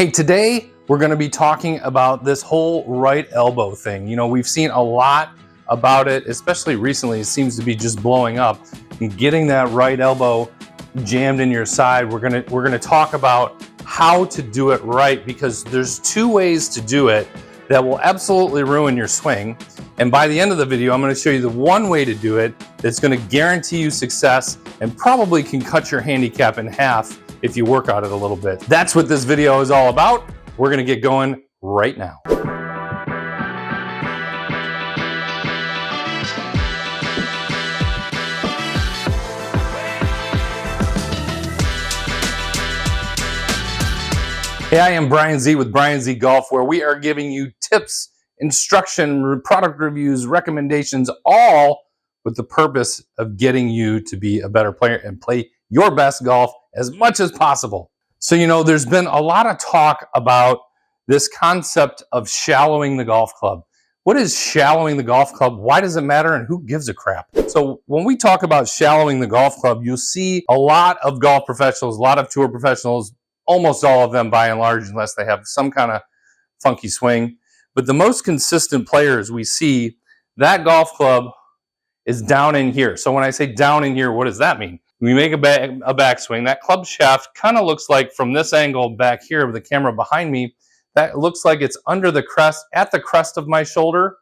Hey, today we're going to be talking about this whole right elbow thing. You know, we've seen a lot about it, especially recently. It seems to be just blowing up. And getting that right elbow jammed in your side, we're going to talk about how to do it right, because there's two ways to do it that will absolutely ruin your swing. And by the end of the video, I'm going to show you the one way to do it that's going to guarantee you success and probably can cut your handicap in half if you work on it a little bit. That's what this video is all about. We're gonna get going right now. Hey, I am Bryan Z with Bryan Z Golf, where we are giving you tips, instruction, product reviews, recommendations, all with the purpose of getting you to be a better player and play your best golf as much as possible. So, you know, there's been a lot of talk about this concept of shallowing the golf club. What is shallowing the golf club? Why does it matter? And who gives a crap? So when we talk about shallowing the golf club, you'll see a lot of golf professionals, a lot of tour professionals, almost all of them by and large, unless they have some kind of funky swing. But the most consistent players we see, that golf club is down in here. So when I say down in here, what does that mean? We make a backswing. That club shaft kind of looks like, from this angle back here with the camera behind me, that looks like it's under the crest, at the crest of my shoulder,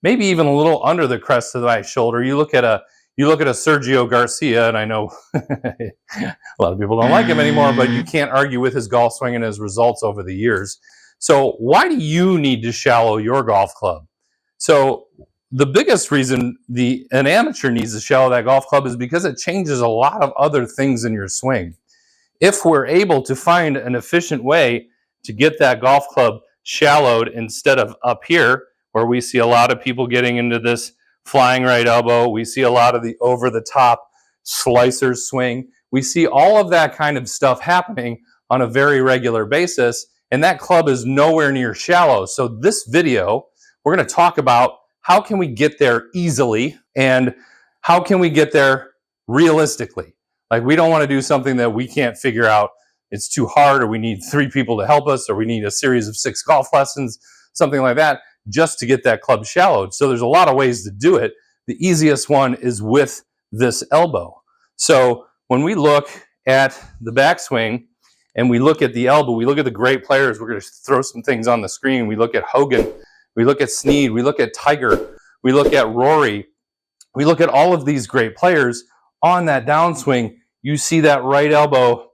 maybe even a little under the crest of my shoulder. You look at a Sergio Garcia, and I know a lot of people don't like him anymore, but you can't argue with his golf swing and his results over the years. So why do you need to shallow your golf club? So the biggest reason an amateur needs to shallow that golf club is because it changes a lot of other things in your swing. If we're able to find an efficient way to get that golf club shallowed instead of up here, where we see a lot of people getting into this flying right elbow, we see a lot of the over-the-top slicer swing, we see all of that kind of stuff happening on a very regular basis, and that club is nowhere near shallow. So this video, we're going to talk about how can we get there easily, and how can we get there realistically? Like, we don't want to do something that we can't figure out. It's too hard, or we need 3 people to help us, or we need a series of 6 golf lessons, something like that, just to get that club shallowed. So there's a lot of ways to do it. The easiest one is with this elbow. So when we look at the backswing and we look at the elbow, we look at the great players. We're going to throw some things on the screen. We look at Hogan. We look at Snead, we look at Tiger, we look at Rory, we look at all of these great players. On that downswing, you see that right elbow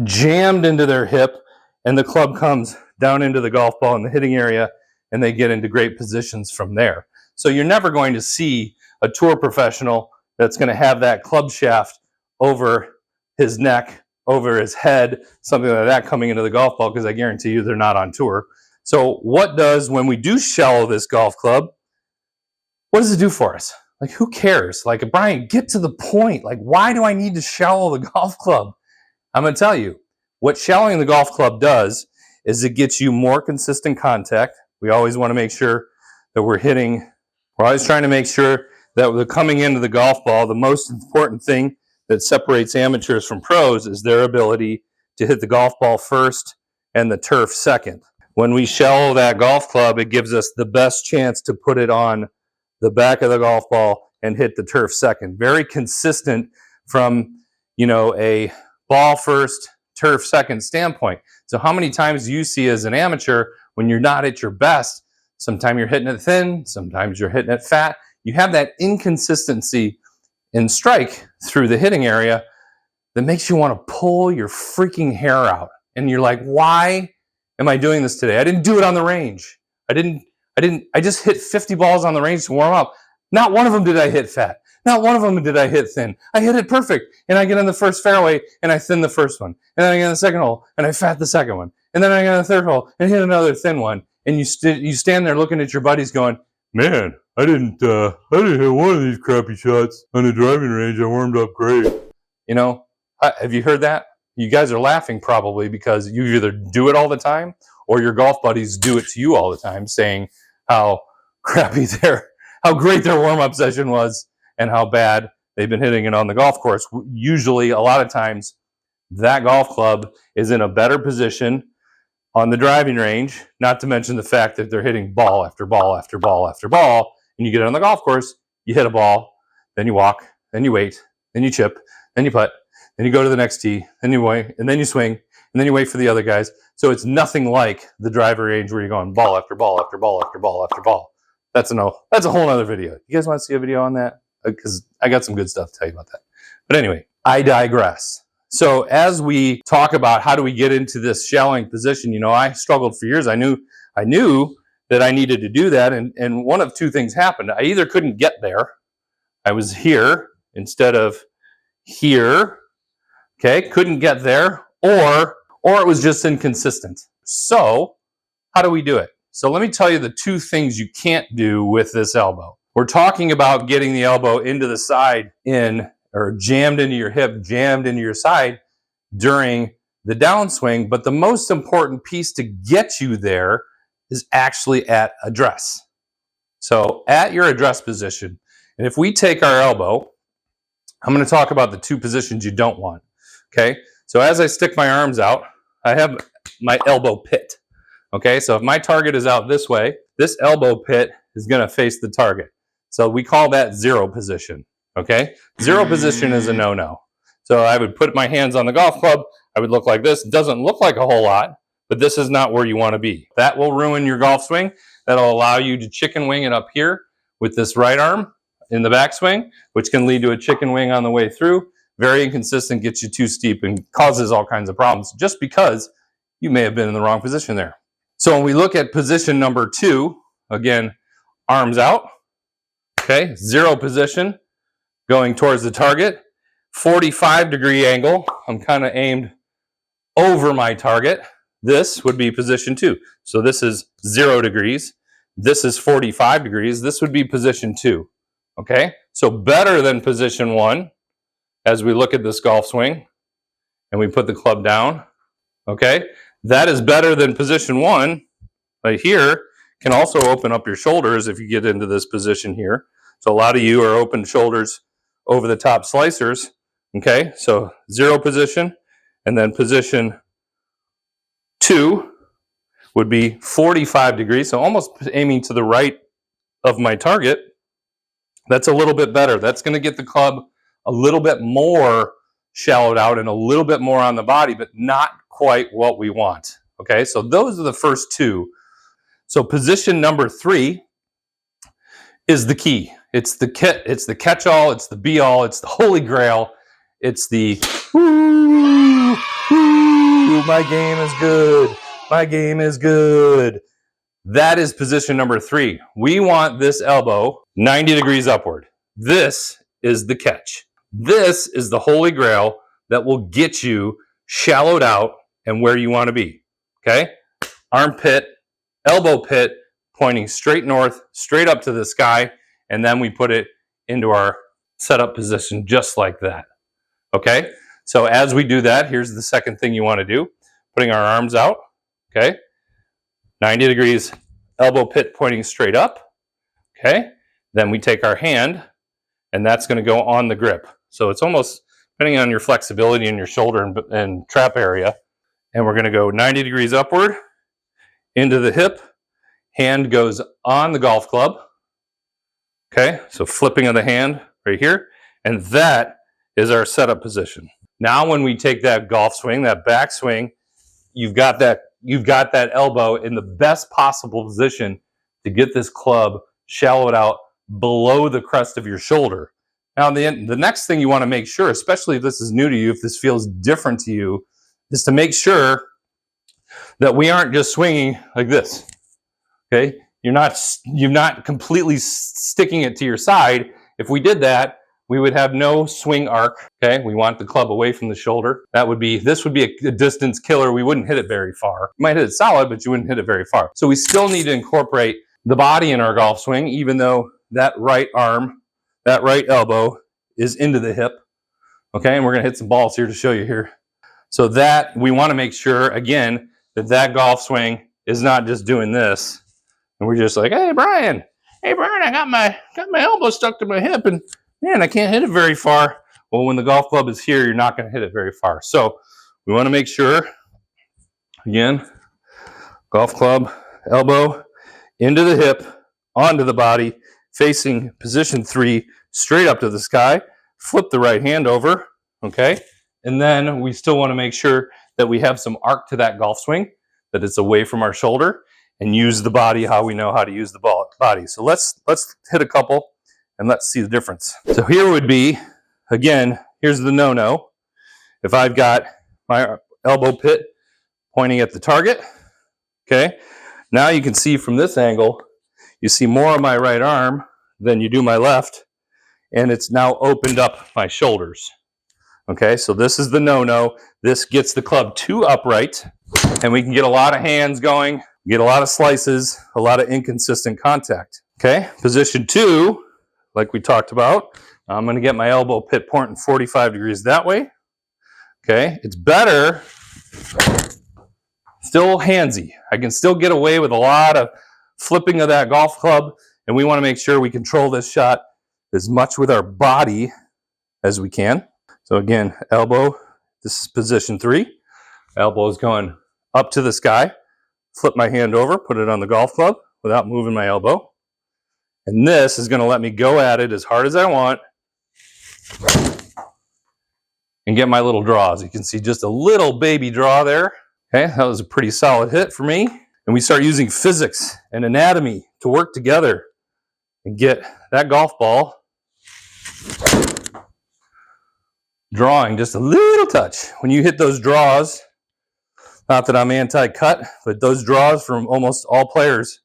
jammed into their hip, and the club comes down into the golf ball in the hitting area, and they get into great positions from there. So you're never going to see a tour professional that's going to have that club shaft over his neck, over his head, something like that coming into the golf ball, because I guarantee you they're not on tour. So when we do shallow this golf club, what does it do for us? Like, who cares? Like, Bryan, get to the point. Like, why do I need to shallow the golf club? I'm going to tell you, what shallowing the golf club does is it gets you more consistent contact. We always want to make sure that we're always trying to make sure that we're coming into the golf ball. The most important thing that separates amateurs from pros is their ability to hit the golf ball first and the turf second. When we shallow that golf club, it gives us the best chance to put it on the back of the golf ball and hit the turf second. Very consistent from, you know, a ball first, turf second standpoint. So how many times do you see as an amateur when you're not at your best? Sometimes you're hitting it thin, sometimes you're hitting it fat. You have that inconsistency in strike through the hitting area that makes you want to pull your freaking hair out. And you're like, why am I doing this today? I didn't do it on the range. I just hit 50 balls on the range to warm up. Not one of them did I hit fat. Not one of them did I hit thin. I hit it perfect. And I get in the first fairway and I thin the first one. And then I get in the second hole and I fat the second one. And then I get in the third hole and hit another thin one. And you stand there looking at your buddies going, man, I didn't hit one of these crappy shots on the driving range. I warmed up great. You know, have you heard that? You guys are laughing probably because you either do it all the time or your golf buddies do it to you all the time, saying how great their warm-up session was and how bad they've been hitting it on the golf course. Usually, a lot of times, that golf club is in a better position on the driving range, not to mention the fact that they're hitting ball after ball after ball after ball, and you get on the golf course, you hit a ball, then you walk, then you wait, then you chip, then you putt, then you go to the next tee, then you wait, and then you swing, and then you wait for the other guys. So it's nothing like the driver range where you're going ball after ball after ball after ball after ball. That's a whole other video. You guys want to see a video on that? Because I got some good stuff to tell you about that. But anyway, I digress. So as we talk about how do we get into this shallowing position, you know, I struggled for years. I knew that I needed to do that, and one of two things happened. I either couldn't get there, I was here instead of here, okay, couldn't get there, or it was just inconsistent. So how do we do it? So let me tell you the two things you can't do with this elbow. We're talking about getting the elbow into the side or jammed into your hip, jammed into your side during the downswing. But the most important piece to get you there is actually at address. So at your address position, and if we take our elbow, I'm going to talk about the two positions you don't want. Okay. So as I stick my arms out, I have my elbow pit. Okay. So if my target is out this way, this elbow pit is going to face the target. So we call that zero position. Okay. Zero position is a no-no. So I would put my hands on the golf club. I would look like this. It doesn't look like a whole lot, but this is not where you want to be. That will ruin your golf swing. That'll allow you to chicken wing it up here with this right arm in the backswing, which can lead to a chicken wing on the way through. Very inconsistent, gets you too steep and causes all kinds of problems just because you may have been in the wrong position there. So when we look at position number 2, again, arms out, okay, zero position, going towards the target, 45-degree angle. I'm kind of aimed over my target. This would be position 2. So this is 0 degrees. This is 45 degrees. This would be position 2. Okay, so better than position 1 as we look at this golf swing and we put the club down. Okay, that is better than position 1 right here. Can also open up your shoulders if you get into this position here. So a lot of you are open shoulders over the top slicers. Okay, so 0 position, and then position 2 would be 45 degrees, so almost aiming to the right of my target. That's a little bit better. That's going to get the club a little bit more shallowed out and a little bit more on the body, but not quite what we want. Okay, so those are the first two. So position number 3 is the key. It's the catch-all, it's the be-all, it's the holy grail. It's the, ooh, my game is good. My game is good. That is position number 3. We want this elbow 90 degrees upward. This is the catch. This is the holy grail that will get you shallowed out and where you want to be. Okay? Armpit, elbow pit, pointing straight north, straight up to the sky, and then we put it into our setup position just like that. Okay? So as we do that, here's the second thing you want to do. Putting our arms out. Okay? 90 degrees, elbow pit pointing straight up. Okay? Then we take our hand, and that's going to go on the grip. So it's almost, depending on your flexibility in your shoulder and trap area, and we're going to go 90 degrees upward into the hip. Hand goes on the golf club. Okay? So flipping of the hand right here. And that is our setup position. Now when we take that golf swing, that back swing, you've got that elbow in the best possible position to get this club shallowed out below the crest of your shoulder. Now, the next thing you want to make sure, especially if this is new to you, if this feels different to you, is to make sure that we aren't just swinging like this. Okay? You're not completely sticking it to your side. If we did that, we would have no swing arc. Okay? We want the club away from the shoulder. This would be a distance killer. We wouldn't hit it very far. You might hit it solid, but you wouldn't hit it very far. So we still need to incorporate the body in our golf swing, even though that right arm, that right elbow is into the hip. Okay? And we're going to hit some balls here to show you here. So that we want to make sure, again, that golf swing is not just doing this. And we're just like, hey, Bryan, I got my elbow stuck to my hip, and man, I can't hit it very far. Well, when the golf club is here, you're not going to hit it very far. So we want to make sure, again, Golf club, elbow, into the hip, onto the body, facing position 3, straight up to the sky. Flip the right hand over, okay? And then we still want to make sure that we have some arc to that golf swing, that it's away from our shoulder, and use the body how we know how to use the body. So let's hit a couple and let's see the difference. So here would be, again, here's the no-no. If I've got my elbow pit pointing at the target, okay? Now you can see from this angle, you see more of my right arm than you do my left, and it's now opened up my shoulders. Okay, so this is the no-no. This gets the club too upright, and we can get a lot of hands going, get a lot of slices, a lot of inconsistent contact. Okay, position 2, like we talked about, I'm going to get my elbow pit pointing 45 degrees that way. Okay, it's better, still handsy. I can still get away with a lot of flipping of that golf club, and we want to make sure we control this shot as much with our body as we can. So again, elbow, this is position 3. Elbow is going up to the sky. Flip my hand over, put it on the golf club without moving my elbow. And this is going to let me go at it as hard as I want and get my little draws. You can see just a little baby draw there. Okay, that was a pretty solid hit for me. And we start using physics and anatomy to work together and get that golf ball drawing just a little touch. When you hit those draws, not that I'm anti-cut, but those draws from almost all players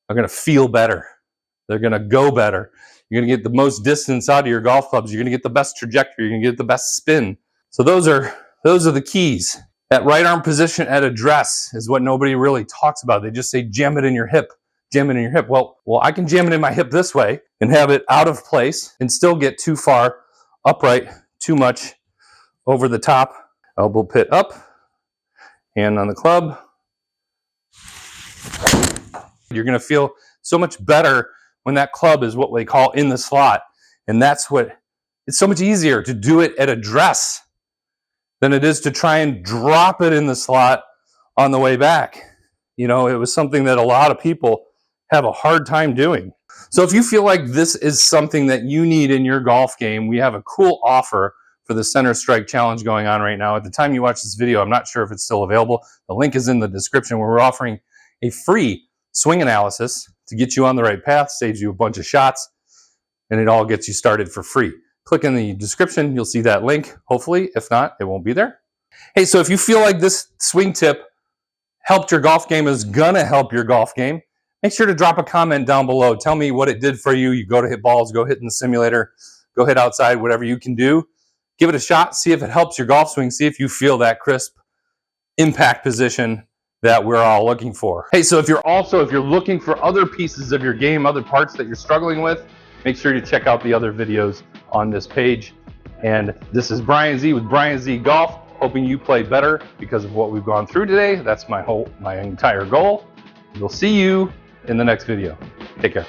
are going to feel better. They're going to go better. You're going to get the most distance out of your golf clubs. You're going to get the best trajectory. You're going to get the best spin. So those are the keys. That right arm position at address is what nobody really talks about. They just say jam it in your hip, jam it in your hip. Well, I can jam it in my hip this way and have it out of place and still get too far upright, too much over the top. Elbow pit up, hand on the club. You're going to feel so much better when that club is what we call in the slot. And that's what, it's so much easier to do it at address than it is to try and drop it in the slot on the way back. You know, it was something that a lot of people have a hard time doing. So if you feel like this is something that you need in your golf game, we have a cool offer for the Center Strike Challenge going on right now. At the time you watch this video, I'm not sure if it's still available. The link is in the description, where we're offering a free swing analysis to get you on the right path, saves you a bunch of shots, and it all gets you started for free. Click in the description, you'll see that link, hopefully. If not, it won't be there. Hey, so if you feel like this swing tip helped your golf game, is gonna help your golf game, make sure to drop a comment down below. Tell me what it did for you. You go to hit balls, go hit in the simulator, go hit outside, whatever you can do. Give it a shot, see if it helps your golf swing, see if you feel that crisp impact position that we're all looking for. Hey, so if you're looking for other pieces of your game, other parts that you're struggling with, make sure you check out the other videos on this page. And this is Bryan Z with Bryan Z Golf, hoping you play better because of what we've gone through today. That's my entire goal. We'll see you in the next video. Take care.